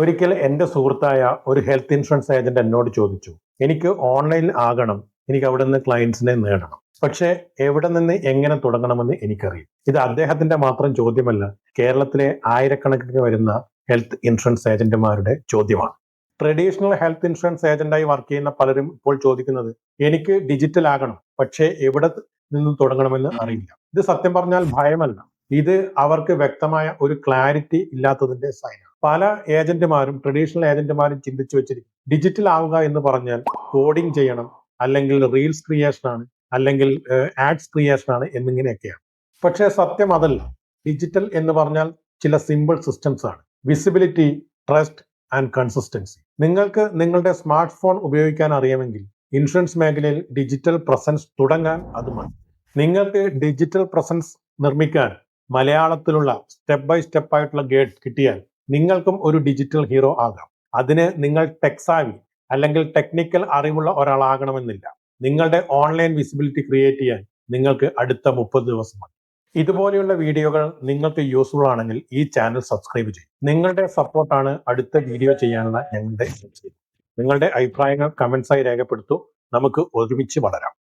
ഒരിക്കൽ എൻ്റെ സുഹൃത്തായ ഒരു ഹെൽത്ത് ഇൻഷുറൻസ് ഏജന്റ് എന്നോട് ചോദിച്ചു, എനിക്ക് ഓൺലൈനിൽ ആകണം, എനിക്ക് അവിടെ നിന്ന് ക്ലയൻസിനെ നേടണം, പക്ഷേ എവിടെ നിന്ന് എങ്ങനെ തുടങ്ങണമെന്ന് എനിക്കറിയില്ല. ഇത് അദ്ദേഹത്തിന്റെ മാത്രം ചോദ്യമല്ല, കേരളത്തിലെ ആയിരക്കണക്കിന് വരുന്ന ഹെൽത്ത് ഇൻഷുറൻസ് ഏജന്റുമാരുടെ ചോദ്യമാണ്. ട്രഡീഷണൽ ഹെൽത്ത് ഇൻഷുറൻസ് ഏജന്റായി വർക്ക് ചെയ്യുന്ന പലരും ഇപ്പോൾ ചോദിക്കുന്നത്, എനിക്ക് ഡിജിറ്റൽ ആകണം, പക്ഷേ എവിടെ നിന്ന് തുടങ്ങണമെന്ന് അറിയില്ല. ഇത് സത്യം പറഞ്ഞാൽ ഭയമല്ല, ഇത് അവർക്ക് വ്യക്തമായ ഒരു ക്ലാരിറ്റി ഇല്ലാത്തതിന്റെ സൈനാണ്. പല ഏജന്റുമാരും ട്രഡീഷണൽ ഏജന്റുമാരും ചിന്തിച്ചു വെച്ചിരിക്കും, ഡിജിറ്റൽ ആവുക എന്ന് പറഞ്ഞാൽ കോഡിംഗ് ചെയ്യണം, അല്ലെങ്കിൽ റീൽസ് ക്രിയേഷൻ ആണ്, അല്ലെങ്കിൽ ആഡ്സ് ക്രിയേഷൻ ആണ് എന്നിങ്ങനെയൊക്കെയാണ്. പക്ഷേ സത്യം അതല്ല. ഡിജിറ്റൽ എന്ന് പറഞ്ഞാൽ ചില സിമ്പിൾ സിസ്റ്റംസ് ആണ്. Visibility, trust and consistency. നിങ്ങൾക്ക് നിങ്ങളുടെ സ്മാർട്ട് ഫോൺ ഉപയോഗിക്കാൻ അറിയാമെങ്കിൽ ഇൻഷുറൻസ് മേഖലയിൽ ഡിജിറ്റൽ പ്രസൻസ് തുടങ്ങാൻ അത് മതി. നിങ്ങൾക്ക് ഡിജിറ്റൽ പ്രസൻസ് നിർമ്മിക്കാൻ മലയാളത്തിലുള്ള സ്റ്റെപ്പ് ബൈ സ്റ്റെപ്പ് ആയിട്ടുള്ള ഗൈഡ് കിട്ടിയാൽ നിങ്ങൾക്കും ഒരു ഡിജിറ്റൽ ഹീറോ ആകാം. അതിന് നിങ്ങൾ ടെക്സാവി അല്ലെങ്കിൽ ടെക്നിക്കൽ അറിവുള്ള ഒരാളാകണമെന്നില്ല. നിങ്ങളുടെ ഓൺലൈൻ വിസിബിലിറ്റി ക്രിയേറ്റ് ചെയ്യാൻ നിങ്ങൾക്ക് അടുത്ത 30 ദിവസം മതി. ഇതുപോലെയുള്ള വീഡിയോകൾ നിങ്ങൾക്ക് യൂസ്ഫുൾ ആണെങ്കിൽ ഈ ചാനൽ സബ്സ്ക്രൈബ് ചെയ്യും. നിങ്ങളുടെ സപ്പോർട്ടാണ് അടുത്ത വീഡിയോ ചെയ്യാനുള്ള ഞങ്ങളുടെ. നിങ്ങളുടെ അഭിപ്രായങ്ങൾ കമന്റ്സായി രേഖപ്പെടുത്തൂ. നമുക്ക് ഒരുമിച്ച് വളരാം.